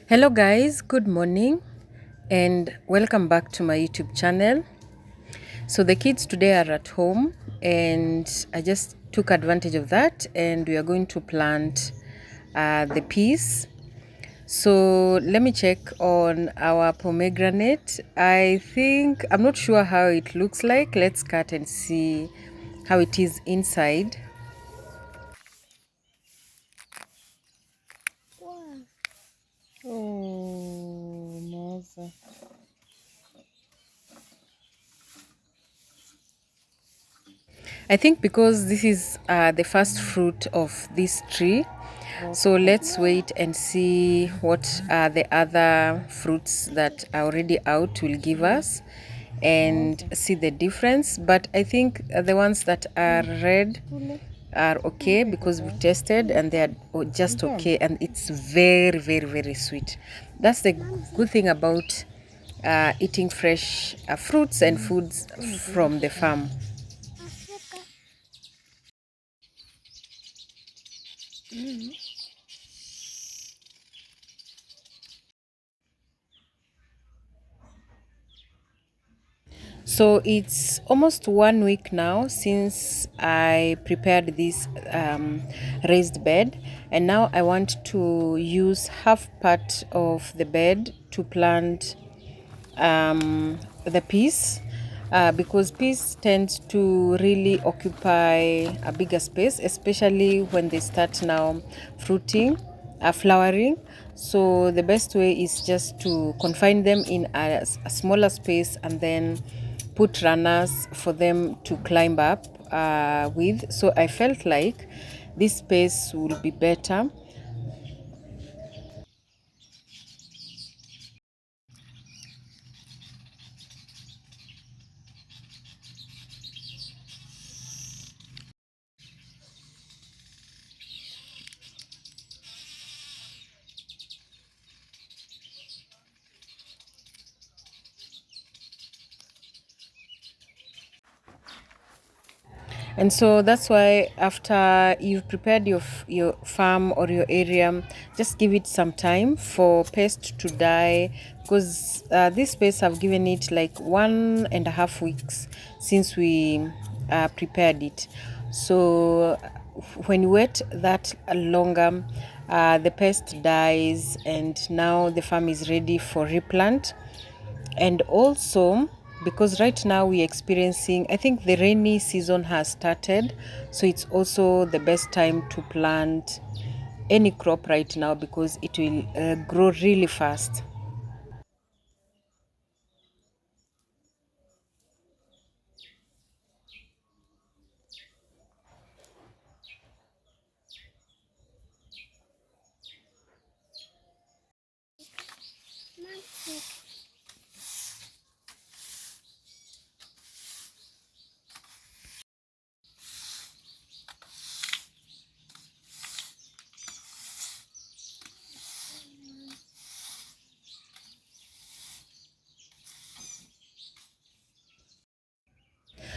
Hello guys, good morning and welcome back to my YouTube channel. So the kids today are at home and I just took advantage of that and we are going to plant the peas. So let me check on our pomegranate. I'm not sure how it looks like. Let's cut and see how it is inside. Oh, Moza. I think because this is the first fruit of this tree, so let's wait and see what the other fruits that are already out will give us and see the difference. But I think the ones that are red are okay because we tested and they are just okay, and it's very, very, very sweet. That's the good thing about eating fresh fruits and foods from the farm. So it's almost 1 week now since I prepared this raised bed, and now I want to use half part of the bed to plant the peas. Because peas tend to really occupy a bigger space, especially when they start now fruiting, flowering. So the best way is just to confine them in a smaller space and then put runners for them to climb up with. So I felt like this space will be better. And so that's why after you've prepared your farm or your area, just give it some time for pest to die, because this pests have given it like 1.5 weeks since we prepared it. So when you wait that longer, the pest dies and now the farm is ready for replant. And also, because right now we're experiencing, I think the rainy season has started, so it's also the best time to plant any crop right now because it will grow really fast.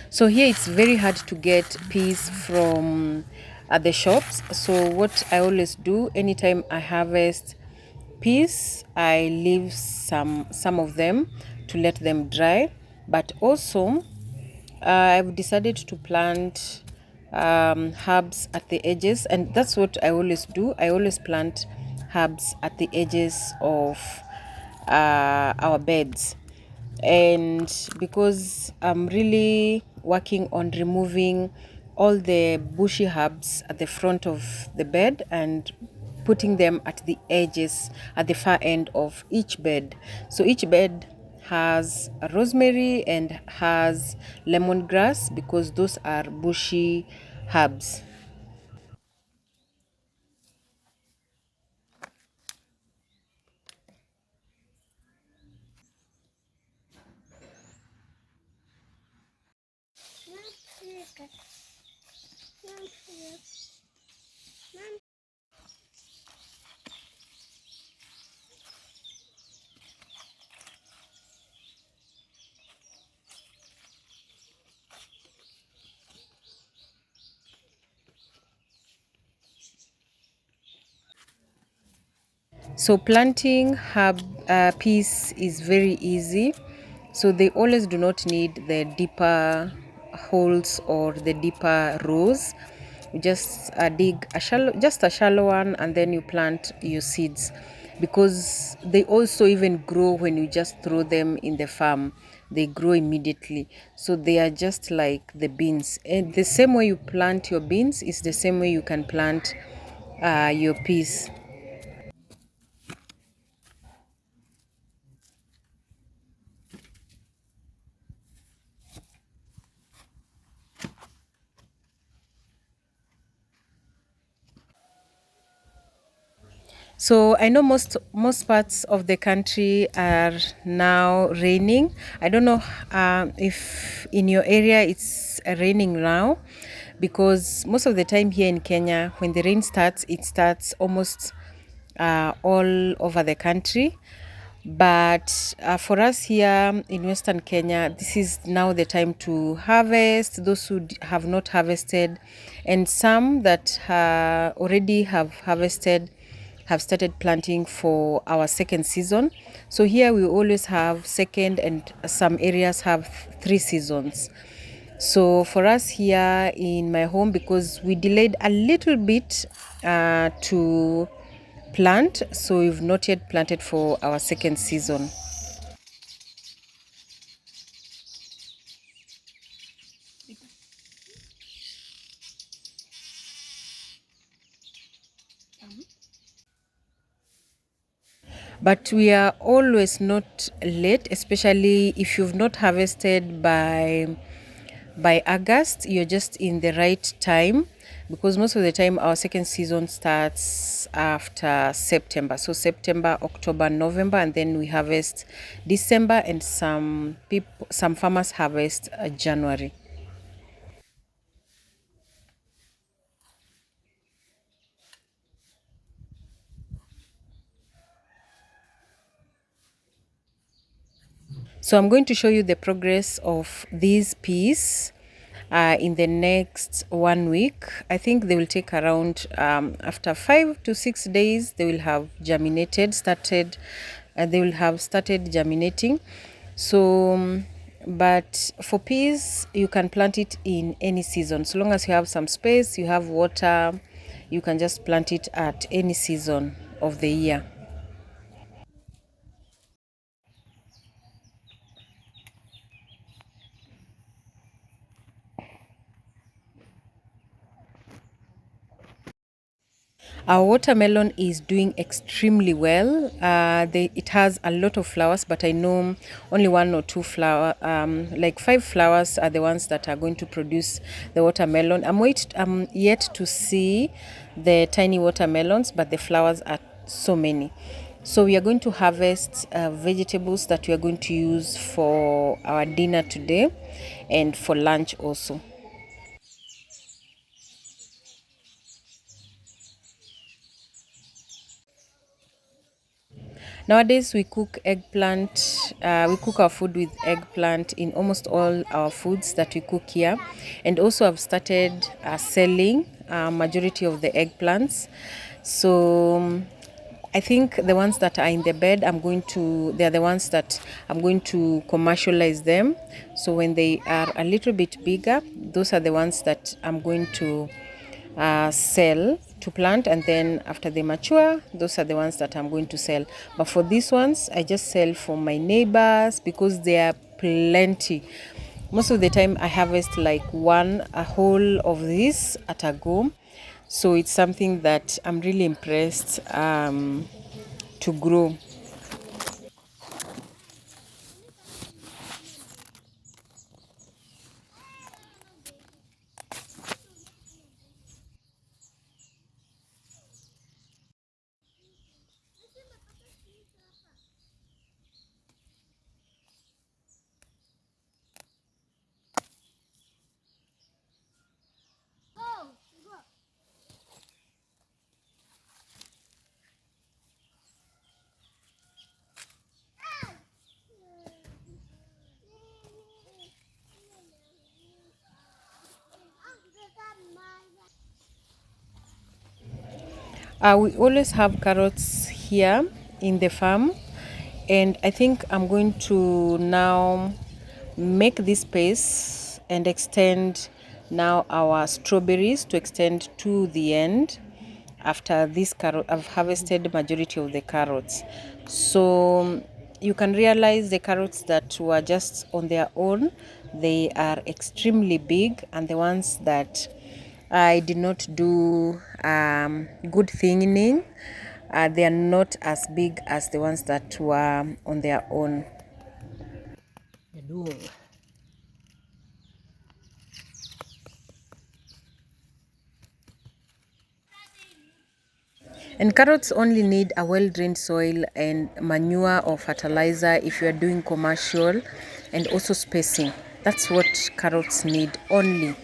So here it's very hard to get peas from at the shops. So what I always do anytime I harvest peas, I leave some of them to let them dry. But also I've decided to plant herbs at the edges, and that's what I always do. I always plant herbs at the edges of our beds. And because I'm really working on removing all the bushy herbs at the front of the bed and putting them at the edges at the far end of each bed. So each bed has rosemary and has lemongrass because those are bushy herbs. So planting herb peas is very easy. So they always do not need the deeper holes or the deeper rows. You just dig just a shallow one, and then you plant your seeds, because they also even grow when you just throw them in the farm. They grow immediately. So they are just like the beans. And the same way you plant your beans is the same way you can plant your peas. So I know most parts of the country are now raining. I don't know if in your area it's raining now, because most of the time here in Kenya, when the rain starts, it starts almost all over the country. But for us here in Western Kenya, this is now the time to harvest. Those who have not harvested, and some that already have harvested, have started planting for our second season. So here we always have second, and some areas have 3 seasons. So for us here in my home, because we delayed a little bit to plant, so we've not yet planted for our second season. But we are always not late, especially if you've not harvested by August. You're just in the right time, because most of the time our second season starts after September. So September, October, November, and then we harvest December, and some farmers harvest January. So I'm going to show you the progress of these peas in the next 1 week. I think they will take around after 5 to 6 days. They will have germinated, started. They will have started germinating. So, but for peas, you can plant it in any season. So long as you have some space, you have water, you can just plant it at any season of the year. Our watermelon is doing extremely well. It has a lot of flowers, but I know only one or two like 5 flowers are the ones that are going to produce the watermelon. I'm yet to see the tiny watermelons, but the flowers are so many. So we are going to harvest vegetables that we are going to use for our dinner today and for lunch also. Nowadays, we cook our food with eggplant in almost all our foods that we cook here. And also, I've started selling majority of the eggplants. So, I think the ones that are in the bed, they're the ones that I'm going to commercialize them. So when they are a little bit bigger, those are the ones that I'm going to sell to plant, and then after they mature, those are the ones that I'm going to sell. But for these ones, I just sell for my neighbors because there are plenty. Most of the time I harvest like a whole of this at a go. So it's something that I'm really impressed to grow. We always have carrots here in the farm, and I think I'm going to now make this space and extend now our strawberries to extend to the end. After this carrot, I've harvested majority of the carrots, so you can realize the carrots that were just on their own, they are extremely big, and the ones that I did not do good thinning, they are not as big as the ones that were on their own. And carrots only need a well-drained soil and manure or fertilizer if you are doing commercial, and also spacing. That's what carrots need only.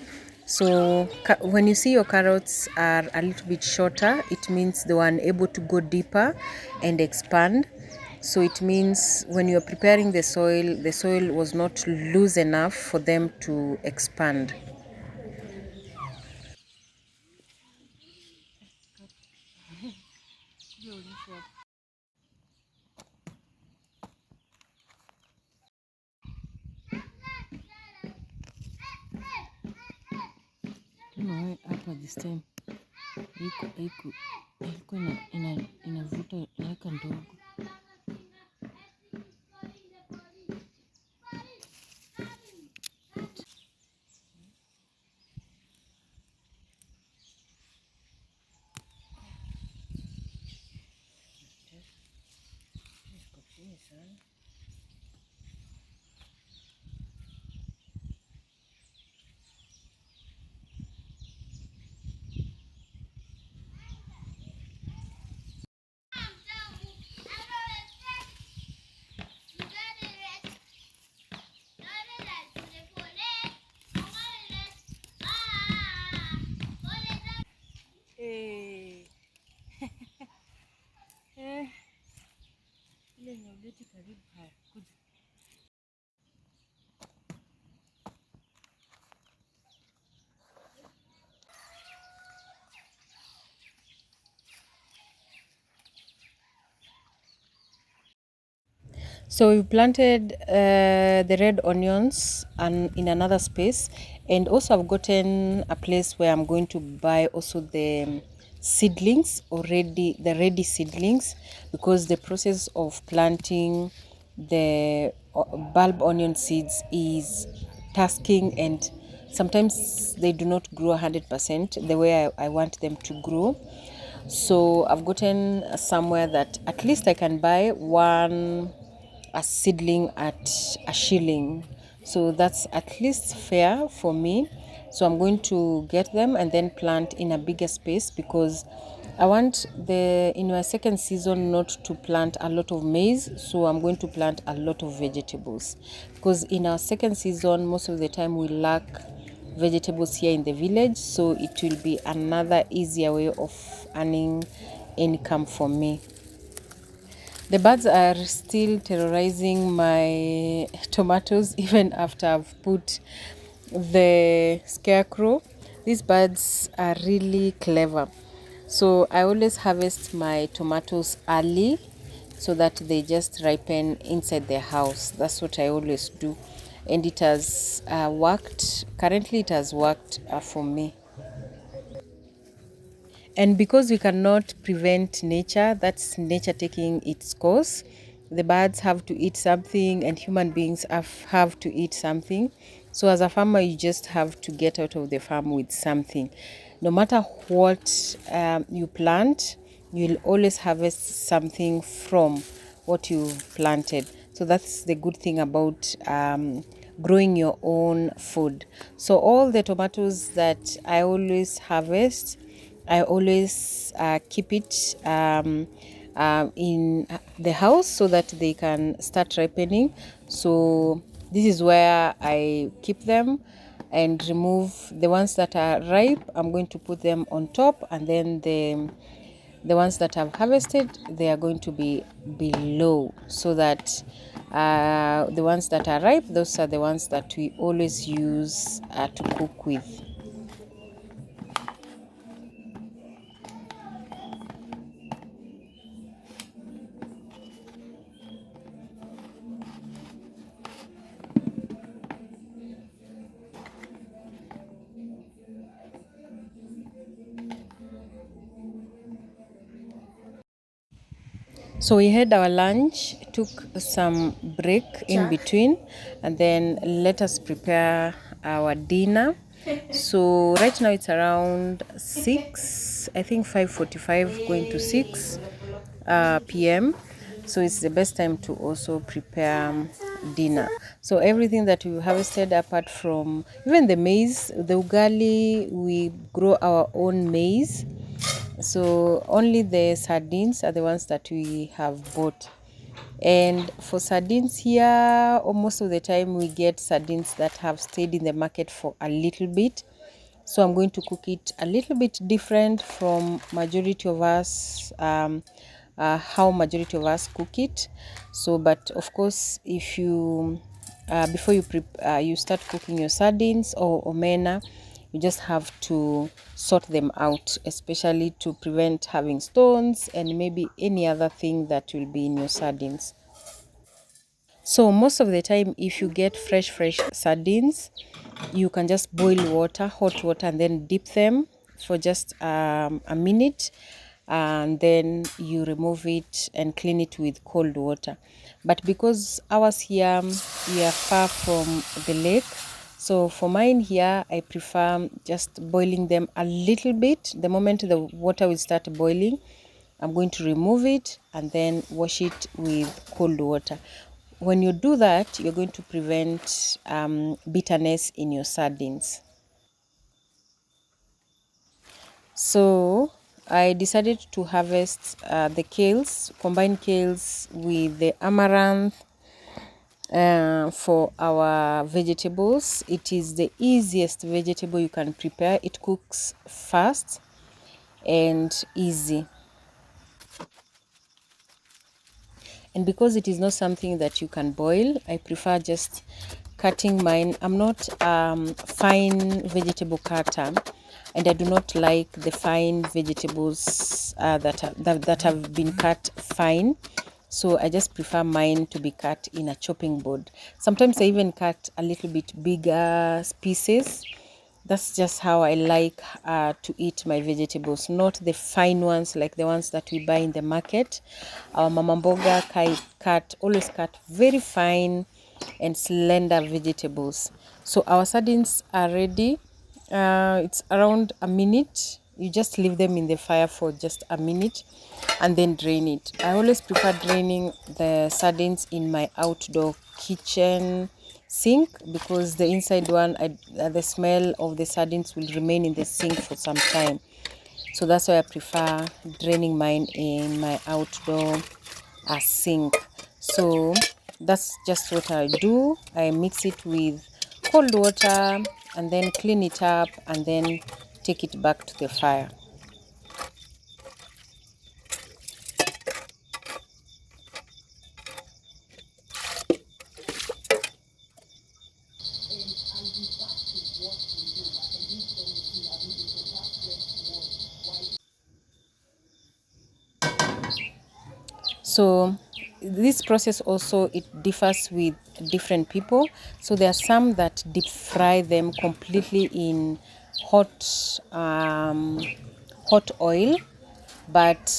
So when you see your carrots are a little bit shorter, it means they were unable to go deeper and expand. So it means when you're preparing the soil was not loose enough for them to expand. Hapa this time ilikuwa inavuta naweka ndogo. So we planted the red onions and in another space, and also I've gotten a place where I'm going to buy also the seedlings already, the ready seedlings, because the process of planting the bulb onion seeds is tasking, and sometimes they do not grow 100% the way I want them to grow. So I've gotten somewhere that at least I can buy one a seedling at a shilling. So that's at least fair for me. So I'm going to get them and then plant in a bigger space, because I want in my second season not to plant a lot of maize. So I'm going to plant a lot of vegetables, because in our second season most of the time we lack vegetables here in the village, so it will be another easier way of earning income for me. The birds are still terrorizing my tomatoes even after I've put the scarecrow. These birds are really clever. So I always harvest my tomatoes early so that they just ripen inside the house. That's what I always do. And it has worked. Currently it has worked for me. And because we cannot prevent nature, that's nature taking its course. The birds have to eat something, and human beings have to eat something. So, as a farmer, you just have to get out of the farm with something. No matter what you plant, you'll always harvest something from what you planted. So, that's the good thing about growing your own food. So, all the tomatoes that I always harvest, I always keep it in the house so that they can start ripening. So this is where I keep them and remove the ones that are ripe. I'm going to put them on top, and then the ones that I've harvested, they are going to be below, so that the ones that are ripe, those are the ones that we always use to cook with. So we had our lunch, took some break in between, and then let us prepare our dinner. So right now it's around 6, I think 5:45 going to 6 p.m. So it's the best time to also prepare dinner. So everything that we harvested, apart from even the maize, the ugali, we grow our own maize. So only the sardines are the ones that we have bought. And for sardines here, most of the time we get sardines that have stayed in the market for a little bit. So I'm going to cook it a little bit different from majority of us, how majority of us cook it. So, but of course, if you before you start cooking your sardines or omena, you just have to sort them out, especially to prevent having stones and maybe any other thing that will be in your sardines. So most of the time, if you get fresh sardines, you can just boil water, hot water, and then dip them for just a minute, and then you remove it and clean it with cold water. But because ours here, we are far from the lake, so for mine here, I prefer just boiling them a little bit. The moment the water will start boiling, I'm going to remove it and then wash it with cold water. When you do that, you're going to prevent bitterness in your sardines. So I decided to harvest the kales, combine kales with the amaranth for our vegetables. It is the easiest vegetable you can prepare. It cooks fast and easy. And because it is not something that you can boil, I prefer just cutting mine. I'm not fine vegetable cutter, and I do not like the fine vegetables that have been cut fine. So I just prefer mine to be cut in a chopping board. Sometimes I even cut a little bit bigger pieces. That's just how I like to eat my vegetables, not the fine ones like the ones that we buy in the market. Our mama mboga always cut very fine and slender vegetables. So our sardines are ready. It's around a minute. You just leave them in the fire for just a minute and then drain it. I always prefer draining the sardines in my outdoor kitchen sink, because the inside one, the smell of the sardines will remain in the sink for some time. So that's why I prefer draining mine in my outdoor sink. So that's just what I do. I mix it with cold water and then clean it up and then take it back to the fire. So this process also, it differs with different people. So there are some that deep fry them completely in hot oil, but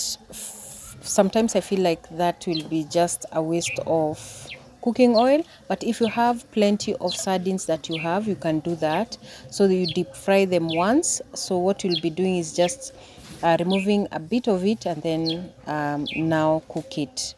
sometimes I feel like that will be just a waste of cooking oil. But if you have plenty of sardines that you have, you can do that. So you deep fry them once. So what you'll be doing is just removing a bit of it and then now cook it.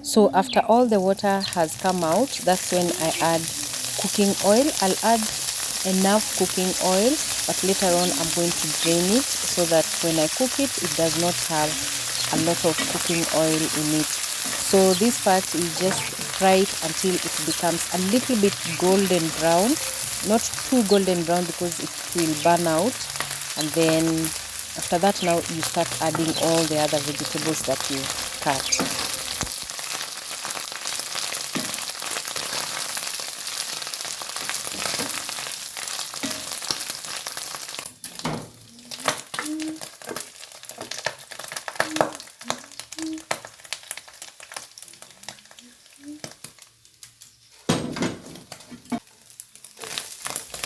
So after all the water has come out, that's when I add cooking oil. I'll add enough cooking oil but later on I'm going to drain it so that when I cook it, it does not have a lot of cooking oil in it. So this part is just fry it until it becomes a little bit golden brown, not too golden brown because it will burn out. And then after that, now you start adding all the other vegetables that you cut.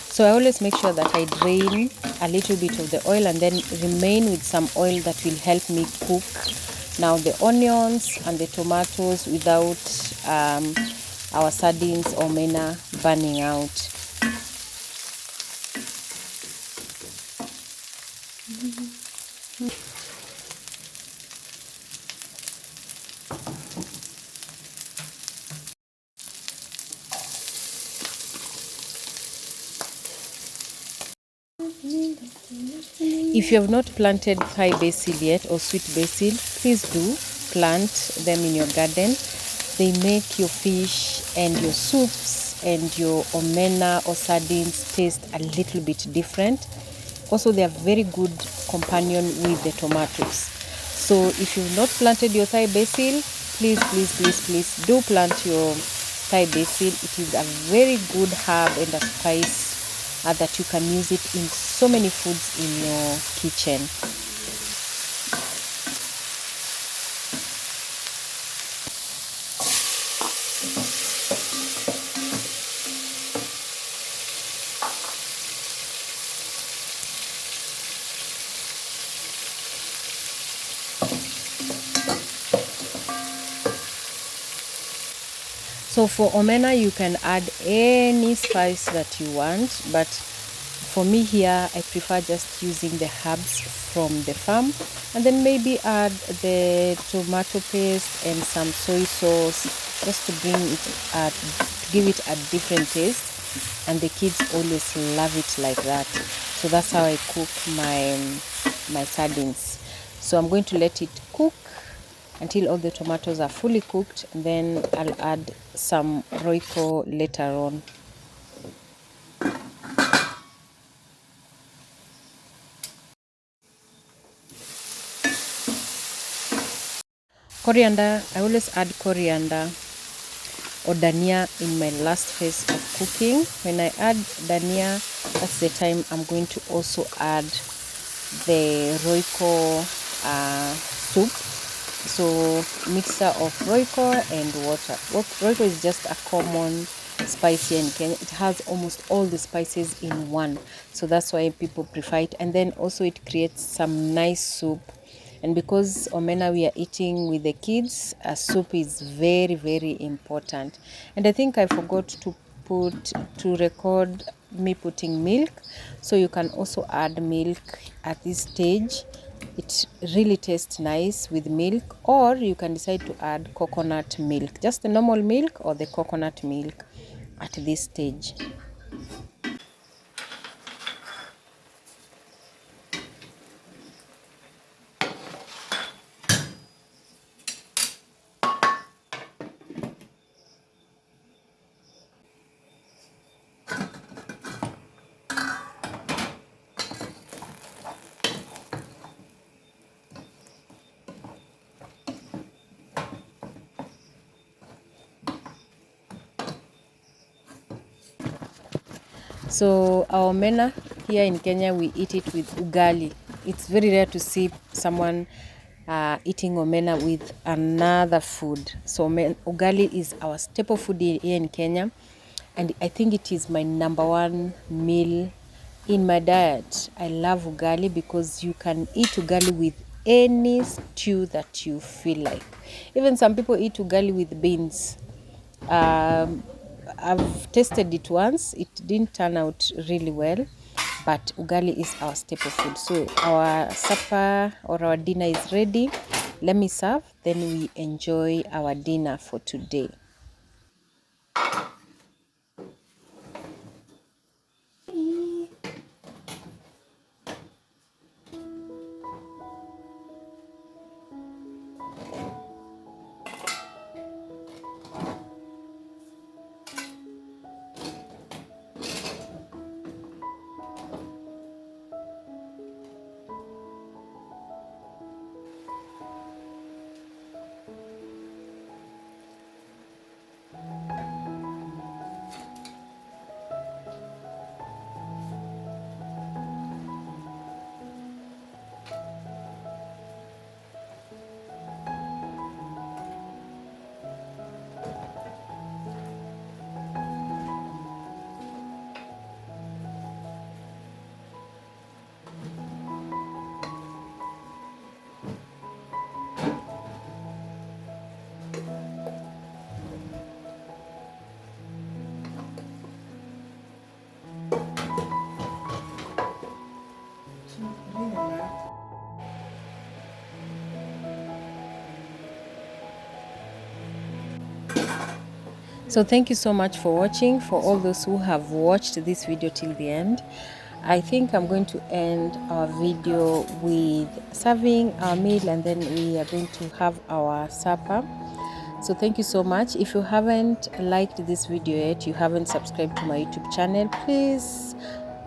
So I always make sure that I drain a little bit of the oil and then remain with some oil that will help me cook now the onions and the tomatoes without our sardines or mena burning out. If you have not planted Thai basil yet or sweet basil, please do plant them in your garden. They make your fish and your soups and your omena or sardines taste a little bit different. Also, they are very good companion with the tomatoes. So if you've not planted your Thai basil, please do plant your Thai basil. It is a very good herb and a spice that you can use it in so many foods in your kitchen. So for omena, you can add any spice that you want, but for me here, I prefer just using the herbs from the farm and then maybe add the tomato paste and some soy sauce just to bring it to give it a different taste. And the kids always love it like that. So that's how I cook my sardines. So I'm going to let it cook until all the tomatoes are fully cooked, and then I'll add some roiko later on. Coriander, I always add coriander or dania in my last phase of cooking. When I add dania, that's the time I'm going to also add the roiko soup. So mixture of roiko and water. Roiko is just a common spice here in Kenya. It has almost all the spices in one, so that's why people prefer it. And then also it creates some nice soup. And because omena we are eating with the kids, a soup is very important. And I think I forgot to record me putting milk, so you can also add milk at this stage. It really tastes nice with milk, or you can decide to add coconut milk, just the normal milk or the coconut milk at this stage. So our omena here in Kenya, we eat it with ugali. It's very rare to see someone eating omena with another food. So ugali is our staple food here in Kenya, and I think it is my number one meal in my diet. I love ugali because you can eat ugali with any stew that you feel like. Even some people eat ugali with beans. Um, I've tasted it once. It didn't turn out really well, but ugali is our staple food. So our supper or our dinner is ready. Let me serve, then we enjoy our dinner for today. So thank you so much for watching. For all those who have watched this video till the end, I think I'm going to end our video with serving our meal, and then we are going to have our supper. So thank you so much. If you haven't liked this video yet, you haven't subscribed to my YouTube channel, please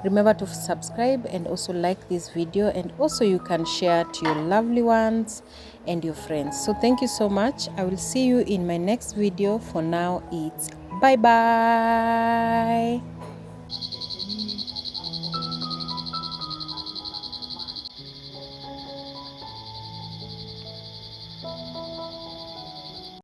remember to subscribe and also like this video, and also you can share to your lovely ones and your friends. So thank you so much. I will see you in my next video. For now, it's bye bye.